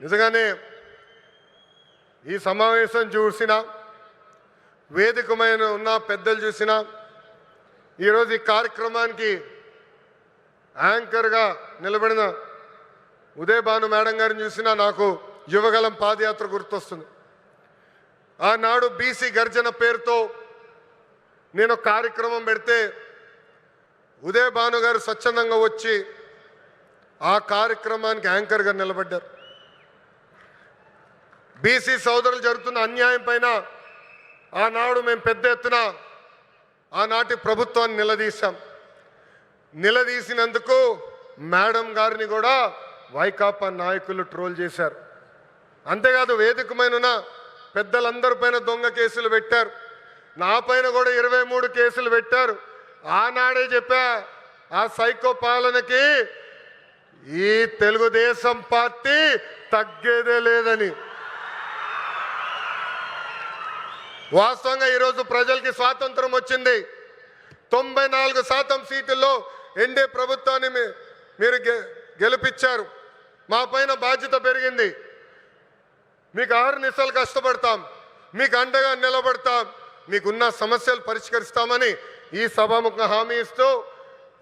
నిజంగానే ఈ సమావేశం చూసినా వేదికమైన ఉన్న పెద్దలు చూసినా ఈరోజు ఈ కార్యక్రమానికి యాంకర్గా నిలబడిన ఉదయభాను మేడం గారిని చూసినా నాకు యువగలం పాదయాత్ర గుర్తొస్తుంది. ఆనాడు బీసీ గర్జన పేరుతో నేను కార్యక్రమం పెడితే ఉదయభాను గారు స్వచ్ఛందంగా వచ్చి ఆ కార్యక్రమానికి యాంకర్గా నిలబడ్డారు. బీసీ సోదరులు జరుగుతున్న అన్యాయం పైన ఆనాడు మేము పెద్ద ఎత్తున ఆనాటి ప్రభుత్వాన్ని నిలదీశాం. నిలదీసినందుకు మేడం గారిని కూడా వైకాపా నాయకులు ట్రోల్ చేశారు. అంతేకాదు వేదికమైన పెద్దలందరి పైన దొంగ కేసులు పెట్టారు. నా పైన కూడా 23 కేసులు పెట్టారు. ఆనాడే చెప్పా ఆ సైకో పాలనకి ఈ తెలుగుదేశం పార్టీ తగ్గేదే లేదని. వాస్తవంగా ఈరోజు ప్రజలకి స్వాతంత్రం వచ్చింది. 94% సీటుల్లో ఎన్డీఏ ప్రభుత్వాన్ని మీరు గెలిపించారు. మా పైన బాధ్యత పెరిగింది. మీకు అహర్నిశలు కష్టపడతాం, మీకు అండగా నిలబడతాం, మీకున్న సమస్యలు పరిష్కరిస్తామని ఈ సభాముఖ హామీ ఇస్తూ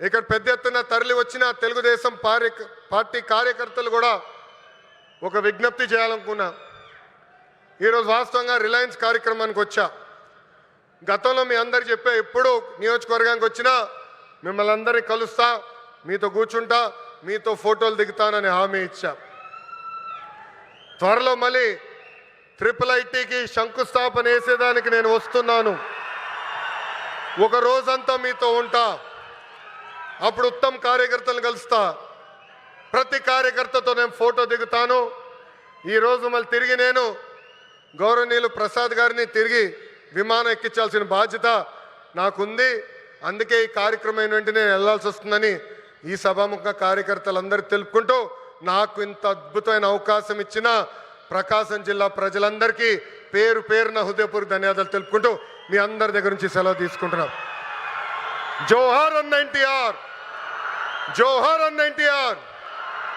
ఇక్కడ పెద్ద ఎత్తున తరలి వచ్చిన తెలుగుదేశం పార్టీ కార్యకర్తలు కూడా ఒక విజ్ఞప్తి చేయాలనుకున్నా. ఈరోజు వాస్తవంగా రిలయన్స్ కార్యక్రమానికి వచ్చా. గతంలో మీ అందరు చెప్పే ఎప్పుడు నియోజకవర్గానికి వచ్చినా మిమ్మల్ని అందరినీ కలుస్తా, మీతో కూర్చుంటా, మీతో ఫోటోలు దిగుతానని హామీ ఇచ్చా. త్వరలో మళ్ళీ IIITకి శంకుస్థాపన వేసేదానికి నేను వస్తున్నాను. ఒక రోజంతా మీతో ఉంటా. అప్పుడు ఉత్తమ కార్యకర్తలను కలుస్తా. ప్రతి కార్యకర్తతో నేను ఫోటో దిగుతాను. ఈరోజు మళ్ళీ తిరిగి నేను గౌరవనీయులు ప్రసాద్ గారిని తిరిగి విమానం ఎక్కించాల్సిన బాధ్యత నాకుంది. అందుకే ఈ కార్యక్రమం వెంటనే నేను వెళ్లాల్సి వస్తుందని ఈ సభాముఖ కార్యకర్తలందరూ తెలుపుకుంటూ నాకు ఇంత అద్భుతమైన అవకాశం ఇచ్చిన ప్రకాశం జిల్లా ప్రజలందరికీ పేరు పేరున హృదయపూర్వక ధన్యవాదాలు తెలుపుకుంటూ మీ అందరి దగ్గర నుంచి సెలవు తీసుకుంటున్నాం. జోహార్ అన్న ఎన్టీఆర్, జోహార్ అన్న ఎన్టీఆర్.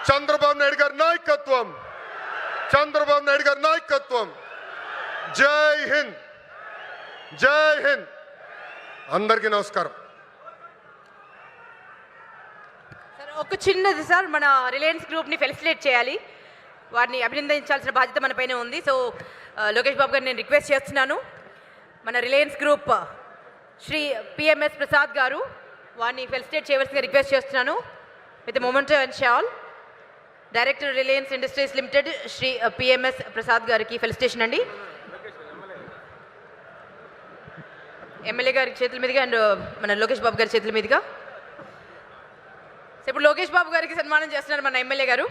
చంద్రబాబు నాయుడు గారి నాయకత్వం, చంద్రబాబు నాయుడు గారి నాయకత్వం. జై హింద్, జై హింద్. అందరికీ నమస్కారం. సార్ ఒక చిన్నది సార్, మన రిలయన్స్ గ్రూప్ని ఫెలిసిటేట్ చేయాలి, వారిని అభినందించాల్సిన బాధ్యత మన పైన ఉంది. సో లోకేష్ బాబు గారిని నేను రిక్వెస్ట్ చేస్తున్నాను, మన Reliance Group Shri PMS Prasad గారు వారిని ఫెలిసిటేట్ చేయవలసిందిగా రిక్వెస్ట్ చేస్తున్నాను. With memento and shawl director Reliance Industries Limited Shri PMS Prasad గారికి ఫెలిసిటేషన్ అండి. ఎమ్మెల్యే గారి చేతుల మీదుగా అండ్ మన లోకేష్ బాబు గారి చేతుల మీదుగా. ఇప్పుడు లోకేష్ బాబు గారికి సన్మానం చేస్తున్నారు మన ఎమ్మెల్యే గారు.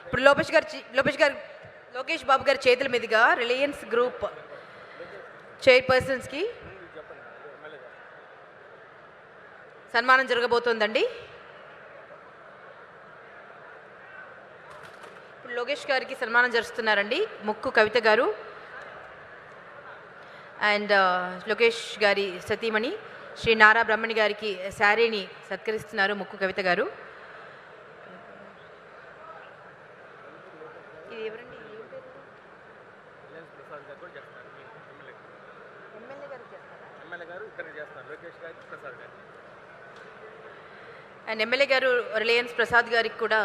ఇప్పుడు లోకేష్ బాబు గారి చేతుల మీదుగా రిలయన్స్ గ్రూప్ చైర్పర్సన్స్కి సన్మానం జరగబోతోందండి. ఇప్పుడు లోకేష్ గారికి సన్మానం జరుస్తున్నారండి ముక్కు కవిత గారు అండ్ లోకేష్ గారి సతీమణి శ్రీ నారా బ్రహ్మణి గారికి శారీని సత్కరిస్తున్నారు ముక్కు కవిత గారు. ఇది ఎవరండి? అండ్ ఎమ్మెల్యే గారు రిలయన్స్ ప్రసాద్ గారికి కూడా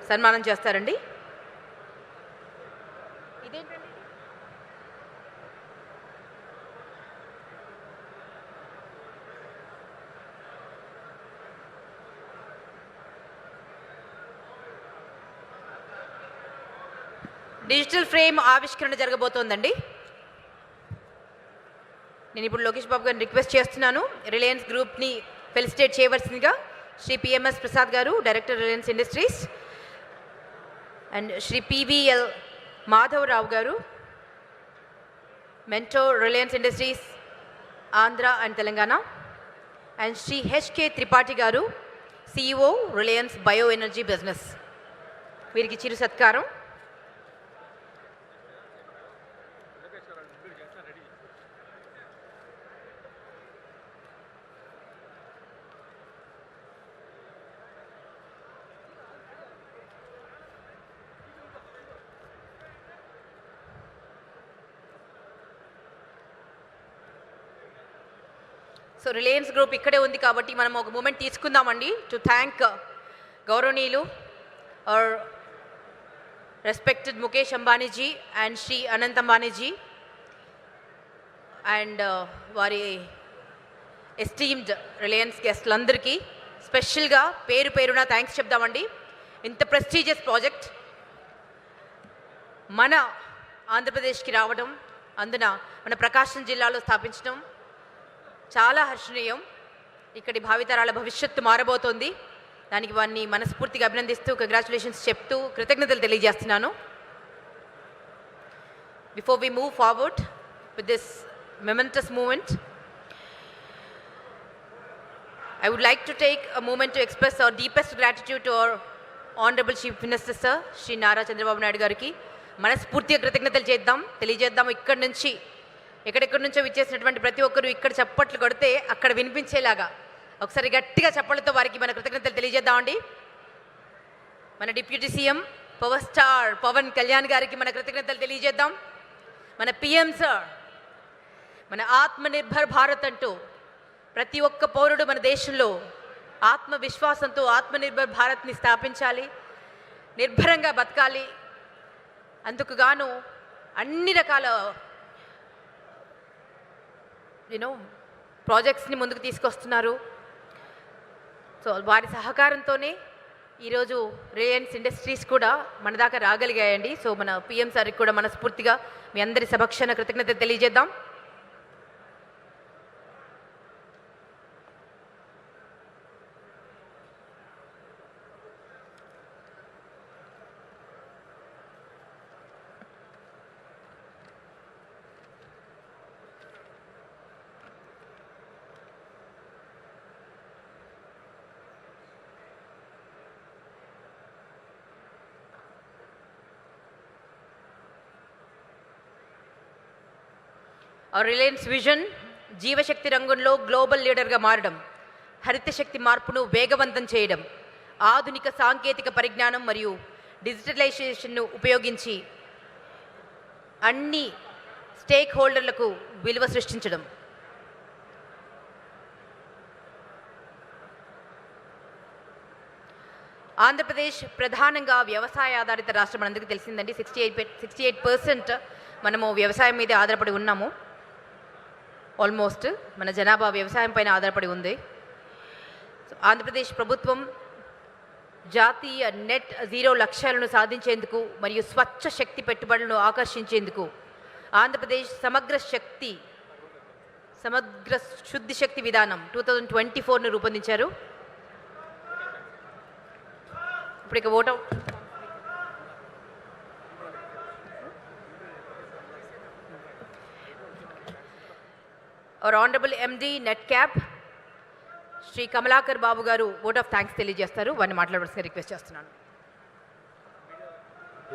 సన్మానం చేస్తారండి. ఇదేంటండి? డిజిటల్ ఫ్రేమ్ ఆవిష్కరణ జరగబోతోందండి. నేను ఇప్పుడు లోకేష్ బాబు గారిని రిక్వెస్ట్ చేస్తున్నాను, రిలయన్స్ గ్రూప్ని ఫెలిసిటేట్ చేయవలసిందిగా శ్రీ పిఎంఎస్ ప్రసాద్ గారు director Reliance Industries and Shri PVL Madhavarao గారు mentor Reliance Industries Andhra and Telangana and Shri HK Tripathi గారు CEO Reliance bio energy business. వీరికి చిరు సత్కారం. సో రిలయన్స్ గ్రూప్ ఇక్కడే ఉంది కాబట్టి మనం ఒక మూమెంట్ తీసుకుందామండి టు థ్యాంక్ గౌరవనీయులు are respected Mukesh అంబానీజీ and Shri Anant అంబానీజీ and వారి ఎస్టీమ్డ్ రిలయన్స్ గెస్ట్లందరికీ స్పెషల్గా పేరు పేరున థ్యాంక్స్ చెప్దామండి. ఇంత ప్రెస్టీజియస్ ప్రాజెక్ట్ మన ఆంధ్రప్రదేశ్కి రావడం, అందున మన ప్రకాశం జిల్లాలో స్థాపించడం చాలా హర్షణీయం. ఇక్కడి భావితరాల భవిష్యత్తు మారబోతోంది. దానికి వారిని మనస్ఫూర్తిగా అభినందిస్తూ కంగ్రాచులేషన్స్ చెప్తూ కృతజ్ఞతలు తెలియజేస్తున్నాను. Before we move forward with this momentous moment, I would like to take a moment to express our deepest gratitude to our Honorable Chief Minister Sir Shri Nara Chandrababu Naidu గారికి మనస్ఫూర్తిగా కృతజ్ఞతలు తెలియజేద్దాం. ఇక్కడి నుంచి ఎక్కడెక్కడి నుంచో విచ్చేసినటువంటి ప్రతి ఒక్కరూ ఇక్కడ చప్పట్లు కొడితే అక్కడ వినిపించేలాగా ఒకసారి గట్టిగా చప్పట్లతో వారికి మన కృతజ్ఞతలు తెలియజేద్దామండి. మన deputy CM power star Pawan Kalyan గారికి మన కృతజ్ఞతలు తెలియజేద్దాం. మన పిఎం సార్ మన ఆత్మనిర్భర్ భారత్ అంటూ ప్రతి ఒక్క పౌరుడు మన దేశంలో ఆత్మవిశ్వాసంతో ఆత్మనిర్భర్ భారత్ని స్థాపించాలి, నిర్భరంగా బతకాలి. అందుకు గాను అన్ని రకాల ప్రాజెక్ట్స్ని ముందుకు తీసుకొస్తున్నారు. సో వారి సహకారంతోనే ఈరోజు రిలయన్స్ ఇండస్ట్రీస్ కూడా మన దాకా రాగలిగాయండి. సో మన పిఎం సార్కి కూడా మనస్ఫూర్తిగా మీ అందరి సమక్షాన కృతజ్ఞత తెలియజేద్దాం. రిలయన్స్ విజన్ జీవశక్తి రంగంలో గ్లోబల్ లీడర్గా మారడం, హరిత శక్తి మార్పును వేగవంతం చేయడం, ఆధునిక సాంకేతిక పరిజ్ఞానం మరియు డిజిటలైజేషన్ను ఉపయోగించి అన్ని స్టేక్ హోల్డర్లకు విలువ సృష్టించడం. ఆంధ్రప్రదేశ్ ప్రధానంగా వ్యవసాయ ఆధారిత రాష్ట్రం మనందరికీ తెలిసిందండి. 68% మనము వ్యవసాయం మీద ఆధారపడి ఉన్నాము. ఆల్మోస్ట్ మన జనాభా వ్యవసాయం పైన ఆధారపడి ఉంది. ఆంధ్రప్రదేశ్ ప్రభుత్వం జాతీయ నెట్ జీరో లక్ష్యాలను సాధించేందుకు మరియు స్వచ్ఛ శక్తి పెట్టుబడులను ఆకర్షించేందుకు ఆంధ్రప్రదేశ్ సమగ్ర శుద్ధి శక్తి విధానం 2024ను రూపొందించారు. ఇప్పుడు ఇక ఓట్ అవుట్ और ऑनरेबल MD నెట్క్యాప్ శ్రీ కమలాకర్ బాబు గారు ఓట్ ఆఫ్ థ్యాంక్స్ తెలియజేస్తారు. వారిని మాట్లాడవలసిందిగా రిక్వెస్ట్ చేస్తున్నాను.